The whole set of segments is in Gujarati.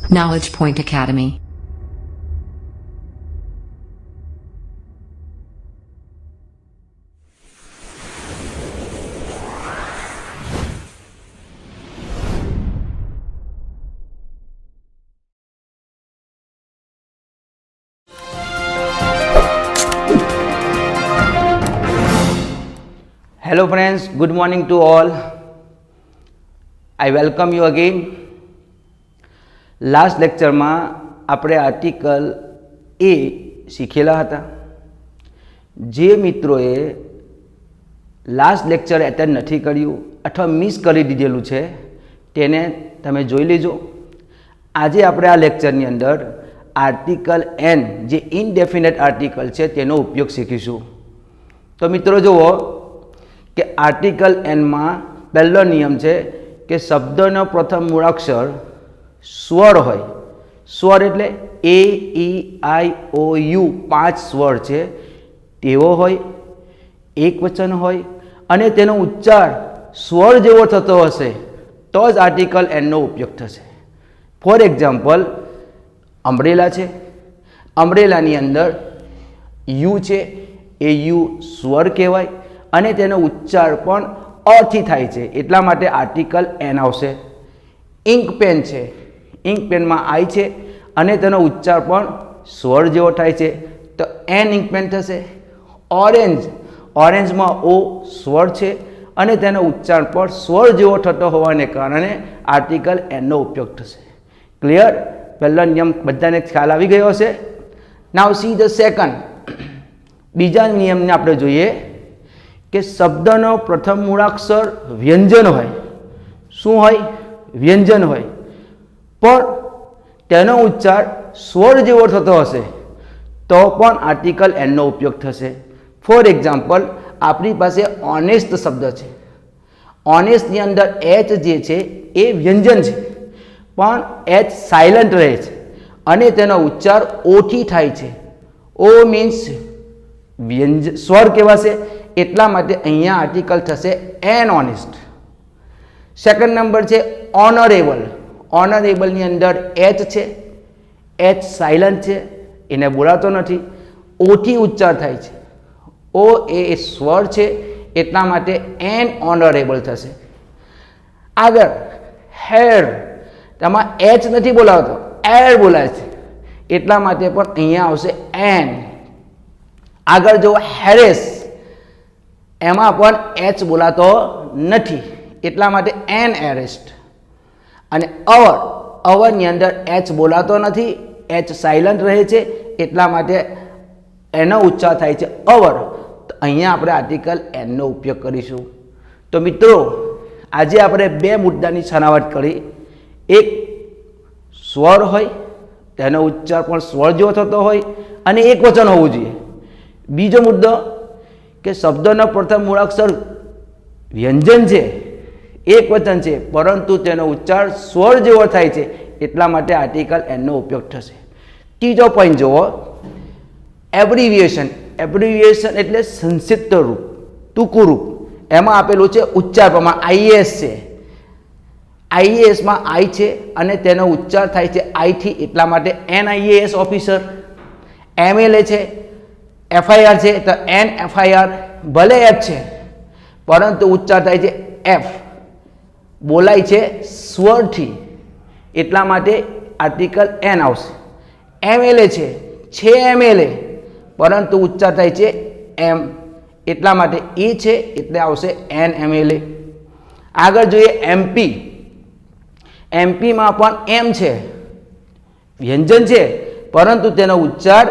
Knowledge Point Academy. Hello friends, good morning to all. I welcome you again. Last લેક્ચરમાં આપણે આર્ટિકલ એ શીખેલા હતા. જે મિત્રોએ લાસ્ટ લેક્ચર એટેન્ડ નથી કર્યું અથવા મિસ કરી દીધેલું છે તેને તમે જોઈ લેજો. આજે આપણે આ લેક્ચરની અંદર આર્ટિકલ એન જે ઇનડેફિનેટ આર્ટિકલ છે તેનો ઉપયોગ શીખીશું. તો મિત્રો જુઓ કે આર્ટિકલ એનમાં પહેલો નિયમ છે કે શબ્દનો પ્રથમ મૂળાક્ષર સ્વર હોય. સ્વર એટલે એ ઈ આઈ ઓ યુ 5 સ્વર છે તેવો હોય, એક વચન હોય અને તેનો ઉચ્ચાર સ્વર જેવો થતો હશે તો જ આર્ટિકલ એનનો ઉપયોગ થશે. ફોર એક્ઝામ્પલ, અમ્બ્રેલા છે. અમ્બ્રેલાની અંદર યુ છે, એ યુ સ્વર કહેવાય અને તેનો ઉચ્ચાર પણ અથી થાય છે, એટલા માટે આર્ટિકલ એન આવશે. ઇંક પેન છે. ઇંક પેનમાં આઈ છે અને તેનો ઉચ્ચાર પણ સ્વર જેવો થાય છે તો એન ઇંક પેન થશે. ઓરેન્જ, ઓરેન્જમાં ઓ સ્વર છે અને તેનો ઉચ્ચાર પણ સ્વર જેવો થતો હોવાને કારણે આર્ટિકલ એનનો ઉપયોગ થશે. ક્લિયર? પહેલો નિયમ બધાને ખ્યાલ આવી ગયો હશે. નાઉ સી ધ સેકન્ડ. બીજા નિયમને આપણે જોઈએ કે શબ્દનો પ્રથમ મૂળાક્ષર વ્યંજન હોય. શું હોય? વ્યંજન હોય, પણ તેનો ઉચ્ચાર સ્વર જેવો થતો હશે તો પણ આર્ટિકલ એનનો ઉપયોગ થશે. ફોર એક્ઝામ્પલ, આપણી પાસે ઓનેસ્ટ શબ્દ છે. ઓનેસ્ટની અંદર એચ જે છે એ વ્યંજન છે પણ એચ સાયલન્ટ રહે છે અને તેનો ઉચ્ચાર ઓથી થાય છે. ઓ મીન્સ સ્વર કહેવાશે, એટલા માટે અહીંયા આર્ટિકલ થશે એન ઓનેસ્ટ. સેકન્ડ નંબર છે ઓનરેબલ. ઓનરેબલની અંદર એચ છે, એચ સાયલન્ટ છે, એને બોલાતો નથી, ઓથી ઉચ્ચાર થાય છે. ઓ એ સ્વર છે એટલા માટે એન ઓનરેબલ થશે. આગળ હેર, તેમાં એચ નથી બોલાવતો, એર બોલાય છે એટલા માટે પણ અહીંયા આવશે એન. આગળ જો હેરેસ, એમાં પણ એચ બોલાતો નથી એટલા માટે એન એરેસ્ટ. અને અવર, અવરની અંદર એચ બોલાતો નથી, એચ સાયલન્ટ રહે છે એટલા માટે એનો ઉચ્ચાર થાય છે અવર. તો અહીંયા આપણે આર્ટિકલ એનનો ઉપયોગ કરીશું. તો મિત્રો, આજે આપણે બે મુદ્દાની છણાવટ કરી. એક સ્વર હોય, તેનો ઉચ્ચાર પણ સ્વર જેવો થતો હોય અને એક વચન હોવું જોઈએ. બીજો મુદ્દો કે શબ્દનો પ્રથમ મૂળાક્ષર વ્યંજન છે, એક વચન છે, પરંતુ તેનો ઉચ્ચાર સ્વર જેવો થાય છે એટલા માટે આર્ટિકલ એનનો ઉપયોગ થશે. ત્રીજો પોઈન્ટ જુઓ, એબ્રિવિએશન. એબ્રિવિએશન એટલે સંક્ષિપ્ત રૂપ, ટૂંકું રૂપ. એમાં આપેલું છે ઉચ્ચાર પ્રમાણે. આઈએએસ છે, આઈએએસમાં આઈ છે અને તેનો ઉચ્ચાર થાય છે આઈથી એટલા માટે એનઆઈએએસ ઓફિસર. એમએલએ છે, એફઆઈઆર છે તો એન એફઆઈઆર. ભલે એફ છે પરંતુ ઉચ્ચાર થાય છે એફ, બોલાય છે સ્વરથી એટલા માટે આર્ટિકલ એન આવશે. એમએલએ છે એમએલએ પરંતુ ઉચ્ચાર થાય છે એમ એટલા માટે એ છે એટલે આવશે એન એમએલએ. આગળ જોઈએ એમપી. એમપીમાં પણ એમ છે, વ્યંજન છે પરંતુ તેનો ઉચ્ચાર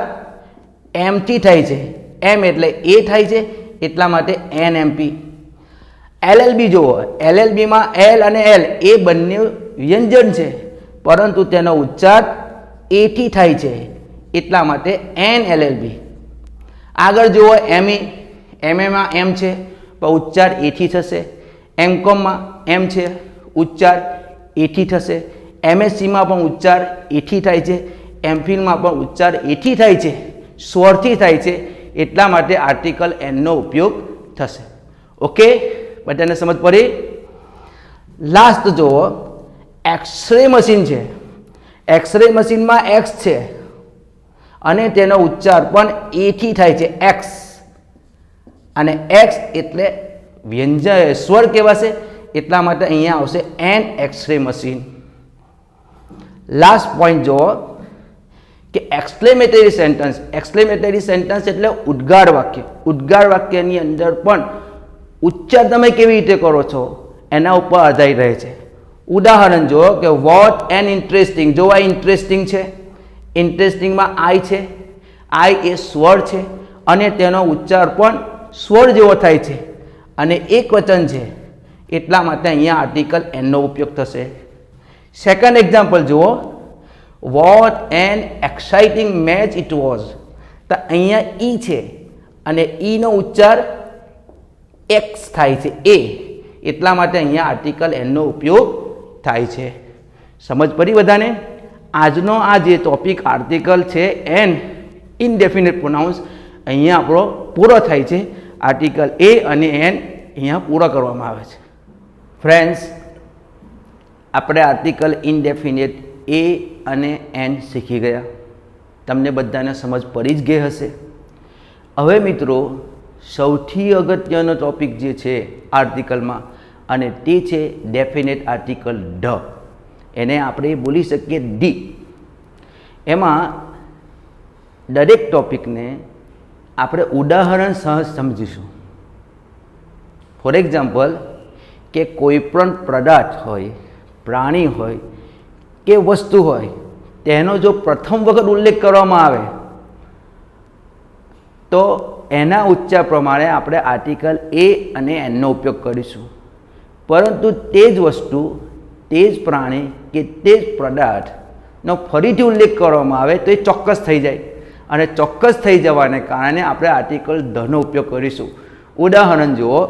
એમથી થાય છે. એમ એટલે એ થાય છે એટલા માટે એન એમપી. એલએલબી જુઓ. એલએલબીમાં એલ અને એલ એ બંને વ્યંજન છે પરંતુ તેનો ઉચ્ચાર એથી થાય છે એટલા માટે એન એલએલબી. આગળ જુઓ એમઈ. એમએમાં એમ છે પણ ઉચ્ચાર એથી થશે. એમકોમમાં એમ છે, ઉચ્ચાર એથી થશે. એમએસસીમાં પણ ઉચ્ચાર એથી થાય છે. એમફિલમાં પણ ઉચ્ચાર એથી થાય છે, સ્વરથી થાય છે એટલા માટે આર્ટિકલ એનનો ઉપયોગ થશે. ઓકે, બધાને સમજ પડી? લાસ્ટ જુઓ, એક્સરે મશીન છે. એક્સરે મશીનમાં એક્સ છે અને તેનો ઉચ્ચાર પણ એથી થાય છે, એક્સ. અને એક્સ એટલે વ્યંજન સ્વર કહેવાશે, એટલા માટે અહીંયા આવશે an X-ray machine. Last point જુઓ કે એક્સક્લેમેટરી સેન્ટન્સ. એક્સક્લેમેટરી સેન્ટન્સ એટલે ઉદ્ગાર વાક્ય. ઉદ્ગાર વાક્યની અંદર પણ ઉચ્ચાર તમે કેવી રીતે કરો છો એના ઉપર આધારિત રહે છે. ઉદાહરણ જુઓ કે વોટ એન ઇન્ટરેસ્ટિંગ. જો આ ઇન્ટરેસ્ટિંગ છે, ઇન્ટરેસ્ટિંગમાં આઈ છે, આઈ એ સ્વર છે અને તેનો ઉચ્ચાર પણ સ્વર જેવો થાય છે અને એક વચન છે, એટલા માટે અહીંયા આર્ટિકલ એનનો ઉપયોગ થશે. સેકન્ડ એક્ઝામ્પલ જુઓ, what an exciting match it was. તો અહીંયા ઈ છે અને ઈનો ઉચ્ચાર એક્સ થાય છે, એ, એટલા માટે અહીંયા આર્ટિકલ એનનો ઉપયોગ થાય છે. સમજ પડી બધાને? આજનો આ જે ટોપિક આર્ટિકલ છે એન, ઇનડેફિનેટ પ્રોનાઉન્સ, અહીંયા આપણો પૂરો થાય છે. આર્ટિકલ એ અને એન અહીંયા પૂરો કરવામાં આવે છે. ફ્રેન્ડ્સ, આપણે આર્ટિકલ ઇનડેફિનેટ એ અને એન શીખી ગયા. તમને બધાને સમજ પડી જ ગઈ હશે. હવે મિત્રો, સૌથી અગત્યનો ટોપિક જે છે આર્ટિકલમાં, અને તે છે ડેફિનેટ આર્ટિકલ ધ. એને આપણે બોલી શકીએ ડી. એમાં દરેક ટોપિકને આપણે ઉદાહરણ સહ સમજીશું. ફોર એક્ઝામ્પલ, કે કોઈ પણ પદાર્થ હોય, પ્રાણી હોય કે વસ્તુ હોય, તેનો જો પ્રથમ વખત ઉલ્લેખ કરવામાં આવે તો એના ઉચ્ચાર પ્રમાણે આપણે આર્ટિકલ એ અને એનનો ઉપયોગ કરીશું. પરંતુ તે જ વસ્તુ, તે જ પ્રાણી કે તે જ પદાર્થનો ફરીથી ઉલ્લેખ કરવામાં આવે તો એ ચોક્કસ થઈ જાય, અને ચોક્કસ થઈ જવાને કારણે આપણે આર્ટિકલ ધનો ઉપયોગ કરીશું. ઉદાહરણ જુઓ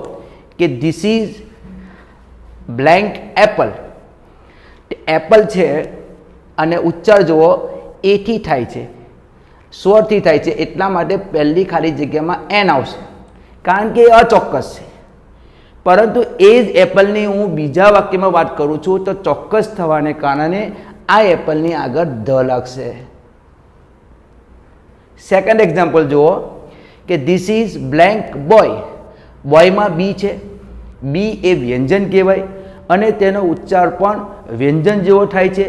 કે this is blank Apple. Apple છે અને ઉચ્ચાર જુઓ એથી થાય છે, સ્વરથી થાય છે, એટલા માટે પહેલી ખાલી જગ્યામાં એન આવશે, કારણ કે એ અચોક્કસ છે. પરંતુ એ જ એપલની હું બીજા વાક્યમાં વાત કરું છું તો ચોક્કસ થવાને કારણે આ એપલની આગળ ધ લાગશે. સેકન્ડ એક્ઝામ્પલ જુઓ કે ધીસ ઇઝ બ્લેન્ક બોય. બોયમાં બી છે, બી એ વ્યંજન કહેવાય અને તેનો ઉચ્ચાર પણ વ્યંજન જેવો થાય છે,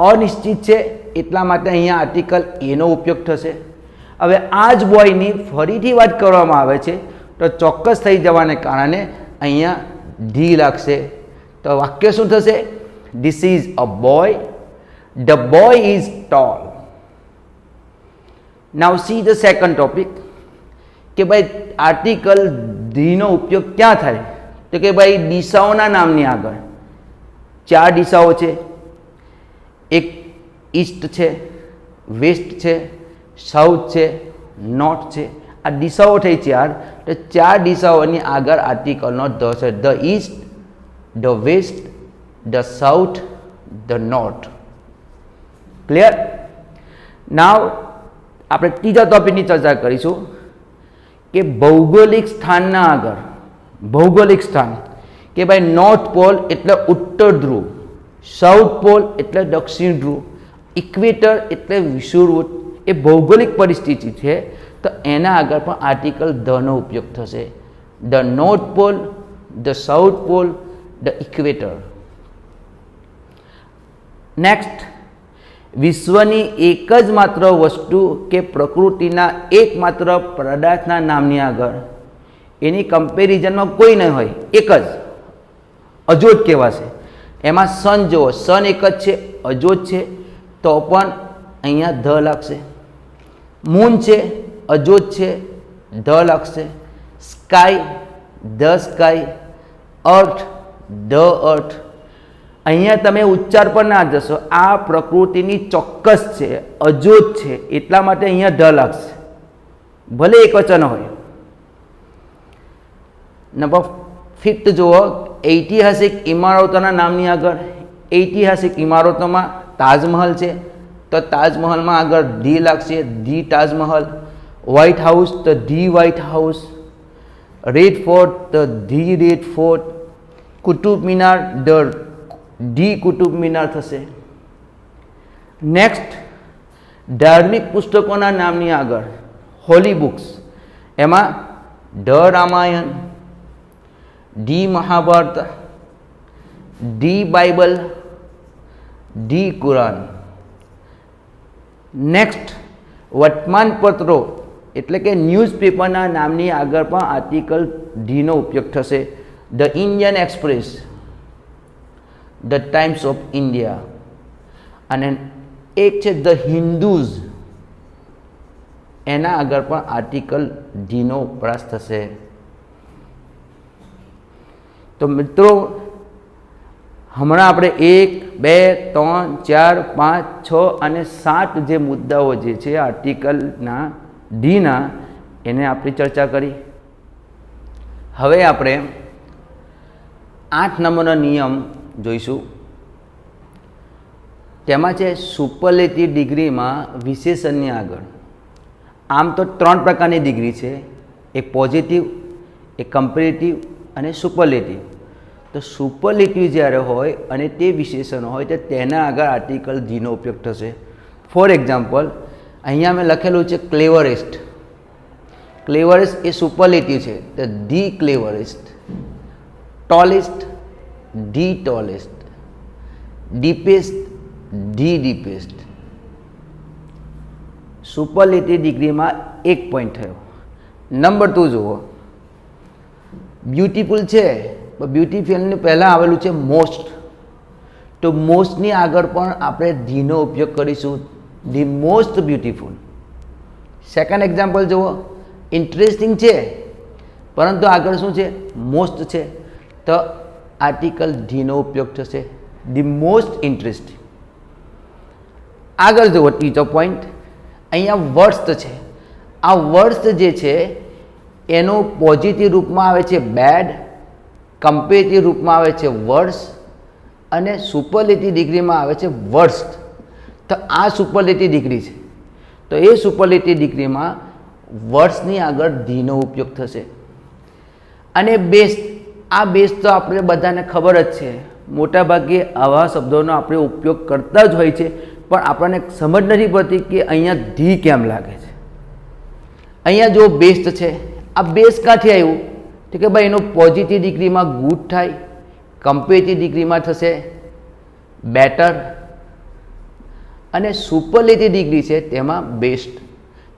અનિશ્ચિત છે, એટલા માટે અહીંયા આર્ટિકલ એનો ઉપયોગ થશે. હવે આ જ બોયની ફરીથી વાત કરવામાં આવે છે તો ચોક્કસ થઈ જવાને કારણે અહીંયા ધી લાગશે. તો વાક્ય શું થશે? This is a boy, the boy is tall. Now see the second topic, કે ભાઈ આર્ટિકલ ધીનો ઉપયોગ ક્યાં થાય? તો કે ભાઈ દિશાઓના નામની આગળ. 4 દિશાઓ છે, એક ઈસ્ટ છે, વેસ્ટ છે, સાઉથ છે, નોર્થ છે. આ દિશાઓ થઈ 4. તો 4 દિશાઓની આગળ આર્ટિકલનો ધ છે. The east, the west, the south, the north. Clear? Now આપણે ત્રીજા ટોપિકની ચર્ચા કરીશું કે ભૌગોલિક સ્થાનના આગળ. ભૌગોલિક સ્થાન, કે ભાઈ નોર્થ પોલ એટલે ઉત્તર ધ્રુવ, સાઉથ પોલ એટલે દક્ષિણ ધ્રુવ, ઇક્વેટર એટલે વિષુવવૃત્ત. એ ભૌગોલિક પરિસ્થિતિ છે તો એના આગળ પણ આર્ટિકલ ધનો ઉપયોગ થશે. The north pole, the south pole, the equator. Next, વિશ્વની એક જ માત્ર વસ્તુ કે પ્રકૃતિના એકમાત્ર પદાર્થના નામની આગળ એની કમ્પેરિઝનમાં કોઈ નહીં હોય, એક જ અજોડ કહેવાશે. એમાં સન જુઓ, સન એક જ છે, અજોડ છે, તો પણ અહીંયા ધ લાગશે. મૂન છે, અજોડ છે, ધ લાગશે. Sky, the sky. Earth, the earth. અહીંયા તમે ઉચ્ચાર પર ના જશો, આ પ્રકૃતિની ચોક્કસ છે, અજોડ છે, એટલા માટે અહીંયા ધ લાગશે, ભલે એક વચન હોય. નંબર 5 જુઓ, ઐતિહાસિક ઇમારતોના નામની આગળ. ઐતિહાસિક ઇમારતોમાં તાજમહલ છે તો તાજમહલમાં આગળ ધી લાગશે, ધી તાજમહલ. વ્હાઇટ હાઉસ તો the white house. Red fort તો the red fort. Qutub Minar the Qutub Minar થશે. નેક્સ્ટ, ધાર્મિક પુસ્તકોના નામની આગળ હોલી બુક્સ, એમાં the Ramayana, the Mahabharata, the Bible, the Quran. Next, વર્તમાનપત્રો એટલે કે ન્યૂઝપેપરના નામની આગળ પણ આર્ટિકલ ધીનો ઉપયોગ થશે. The Indian express, the times of India, અને એક છે ધ હિન્દુઝ, એના આગળ પણ આર્ટિકલ ધીનો વપરાશ થશે. તો મિત્રો, હમણાં આપણે 1, 2, 3, 4, 5, 6 અને 7 જે મુદ્દાઓ જે છે આર્ટિકલના ડીના, એને આપણી ચર્ચા કરી. હવે આપણે 8 નંબરનો નિયમ જોઈશું. તેમાં છે સુપરલેટિવ ડિગ્રીમાં વિશેષણની આગળ. આમ તો 3 પ્રકારની ડિગ્રી છે, એક પોઝિટિવ, એક કમ્પેરેટિવ અને સુપરલેટિવ. તો સુપરલેટિવ જ્યારે હોય અને તે વિશેષણ હોય તો તેના આગળ આર્ટિકલ ધીનો ઉપયોગ થશે. ફોર એક્ઝામ્પલ, અહીંયા મેં લખેલું છે ક્લેવરેસ્ટ. ક્લેવરેસ્ટ એ સુપરલેટિવ છે, તો the cleverest. Tallest, the tallest. Deepest, the deepest. Superlative ડિગ્રીમાં 1 પોઈન્ટ થયો. નંબર 2 જુઓ, બ્યુટીફુલ છે, બ્યુટીફુલની પહેલાં આવેલું છે મોસ્ટ. તો મોસ્ટની આગળ પણ આપણે ધીનો ઉપયોગ કરીશું, the most beautiful. Second example જુઓ, ઇન્ટરેસ્ટિંગ છે પરંતુ આગળ શું છે, મોસ્ટ છે, તો આર્ટિકલ ધીનો ઉપયોગ થશે, ધી મોસ્ટ ઇન્ટરેસ્ટિંગ. આગળ જુઓ ત્રીજો પોઈન્ટ, અહીંયા વર્સ્ટ છે. આ વર્સ્ટ જે છે એનો પોઝિટિવ રૂપમાં આવે છે બેડ, કમ્પેરેટિવ રૂપમાં આવે છે વર્સ, અને સુપરલેટિવ ડિગ્રીમાં આવે છે વર્સ્ટ. તો આ સુપરલેટિવ ડિગ્રી છે, તો એ સુપરલેટિવ ડિગ્રીમાં વર્સની આગળ ધીનો ઉપયોગ થશે. અને બેસ્ટ, આ બેસ્ટ તો આપણે બધાને ખબર જ છે, મોટાભાગે આવા શબ્દોનો આપણે ઉપયોગ કરતા જ હોય છે, પણ આપણને સમજ નથી પડતી કે અહીંયા ધી કેમ લાગે છે. અહીંયા જો બેસ્ટ છે, આ બેસ્ટ ક્યાંથી આવ્યું, તો કે ભાઈ એનો પોઝિટિવ ડિગ્રીમાં ગુડ થાય, કમ્પેરેટિવ ડિગ્રીમાં થશે બેટર, અને સુપરલેટિવ ડિગ્રી છે તેમાં બેસ્ટ.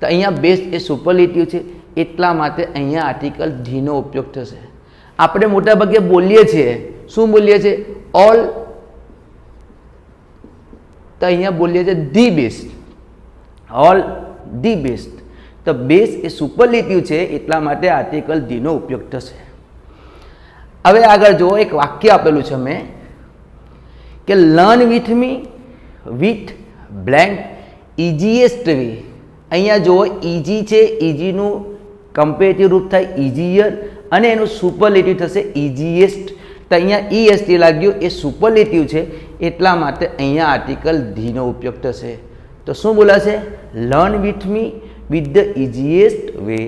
તો અહીંયા બેસ્ટ એ સુપરલેટિવ છે, એટલા માટે અહીંયા આર્ટિકલ ધીનો ઉપયોગ થશે. આપણે મોટાભાગે બોલીએ છીએ, શું બોલીએ છીએ, ઓલ, તો અહીંયા બોલીએ છીએ the best, all the best. તો બેસ્ટ એ સુપરલેટિવ છે, એટલા માટે આર્ટિકલ ધીનો ઉપયોગ થશે. હવે આગળ જુઓ, એક વાક્ય આપેલું છે મેં કે learn with me with blank easiest way. અહીંયા જુઓ, ઇઝી છે, ઇઝીનું કમ્પેરેટિવ રૂપ થાય ઇઝીયર, અને એનું સુપરલેટિવ થશે ઇઝીએસ્ટ. તો અહીંયા EST લાગ્યું, એ સુપરલેટિવ છે, એટલા માટે અહીંયા આર્ટિકલ ધીનો ઉપયોગ થશે. તો શું બોલાશે, learn with me with the easiest way.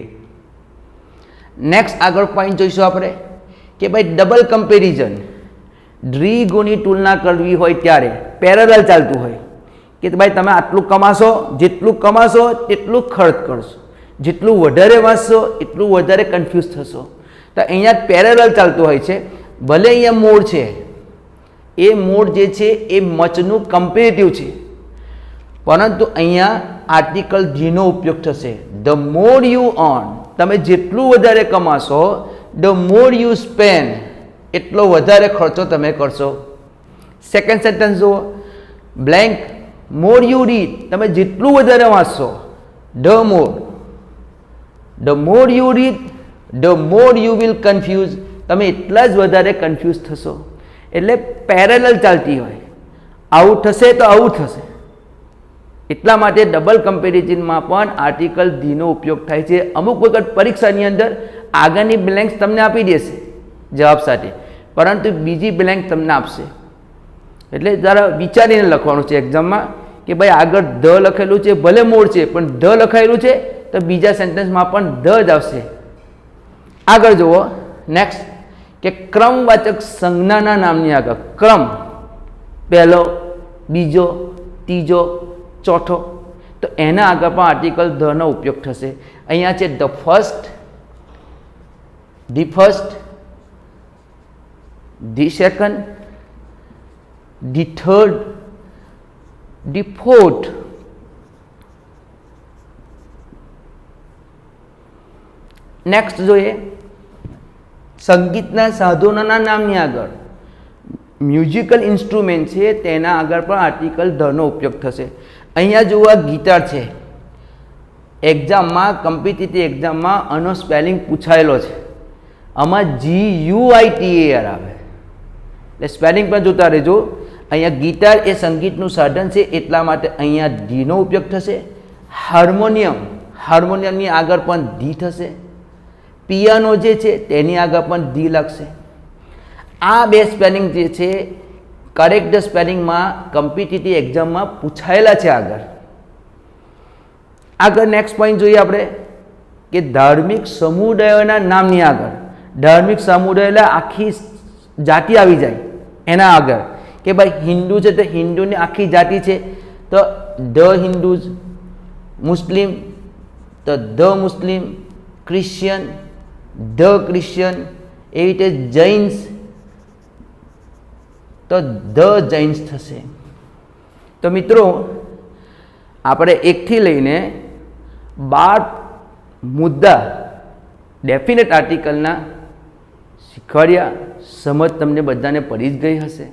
Next આગળ પોઈન્ટ જોઈશું આપણે કે ભાઈ ડબલ કમ્પેરિઝન, દ્વિગુણી તુલના કરવી હોય ત્યારે પેરેલલ ચાલતું હોય કે ભાઈ તમે આટલું કમાશો, જેટલું કમાશો તેટલું ખર્ચ કરશો, જેટલું વધારે વાંચશો એટલું વધારે કન્ફ્યુઝ થશો. તો અહીંયા પેરેલલ ચાલતું હોય છે. ભલે અહીંયા મોડ છે, એ મોડ જે છે એ મચનું કમ્પેરેટિવ છે, પરંતુ અહીંયા આર્ટિકલ ધીનો ઉપયોગ થશે. ધ મોર યુ અર્ન, તમે જેટલું વધારે કમાશો, ધ મોર યુ સ્પેન્ડ, એટલો વધારે ખર્ચો તમે કરશો. સેકન્ડ સેન્ટેન્સ જુઓ, બ્લેન્ક મોર યુ રીડ, તમે જેટલું વધારે વાંચશો, the more you read, the more you will confuse, તમે એટલા જ વધારે કન્ફ્યુઝ થશો. એટલે પેરેલલ ચાલતી હોય, આવું થશે તો આવું થશે. એટલા માટે ડબલ કમ્પેરિઝનમાં પણ આર્ટિકલ ધીનો ઉપયોગ થાય છે. અમુક વખત પરીક્ષાની અંદર આગળની બ્લેન્ક્સ તમને આપી દેશે જવાબ સાથે, પરંતુ બીજી બ્લેન્ક તમને આપશે. એટલે જરા વિચારીને લખવાનું છે એક્ઝામમાં કે ભાઈ આગળ ધ લખેલું છે, ભલે મોડ છે, પણ ધ લખાયેલું છે તો બીજા સેન્ટેન્સમાં પણ ધ જ આવશે. આગળ જુઓ, નેક્સ્ટ કે ક્રમવાચક સંજ્ઞાના નામની આગળ ક્રમ, પહેલો, બીજો, ત્રીજો, ચોથો, તો એના આગળ પણ આર્ટિકલ ધનો ઉપયોગ થશે. અહીંયા છે the first, the second, the third, the fourth. Next જોઈએ સંગીતના સાધનોના નામની આગળ મ્યુઝિકલ ઇન્સ્ટ્રુમેન્ટ છે તેના આગળ પણ આર્ટિકલ ધનો ઉપયોગ થશે. અહીંયા જુઓ આ ગિટાર છે. એક્ઝામમાં કોમ્પિટિટિવ એક્ઝામમાં આનો સ્પેલિંગ પૂછાયેલો છે. આમાં GUITAR આવે એટલે સ્પેલિંગ પણ જોતા રહેજો. અહીંયા ગિટાર એ સંગીતનું સાધન છે એટલા માટે અહીંયા ડીનો ઉપયોગ થશે. હાર્મોનિયમની આગળ પણ ધી થશે. પિયાનો જે છે તેની આગળ પણ ધી લાગશે. આ બે સ્પેલિંગ જે છે કરેક્ટ સ્પેલિંગમાં કોમ્પિટિટિવ એક્ઝામમાં પૂછાયેલા છે. આગળ નેક્સ્ટ પોઈન્ટ જોઈએ આપણે કે ધાર્મિક સમુદાયોના નામની આગળ ધાર્મિક સમુદાય આખી જાતિ આવી જાય. એના આગળ કે ભાઈ હિન્દુ છે તો હિન્દુની આખી જાતિ છે તો ધ હિન્દુઝ, મુસ્લિમ તો the Muslim, Christian the Christian, એવી રીતે જૈન્સ તો ધ જૈન્સ થશે. તો મિત્રો આપણે 1 થી લઈને 12 મુદ્દા ડેફિનેટ આર્ટિકલના શીખવાડ્યા. સમજ તમને બધાને પડી જ ગઈ હશે.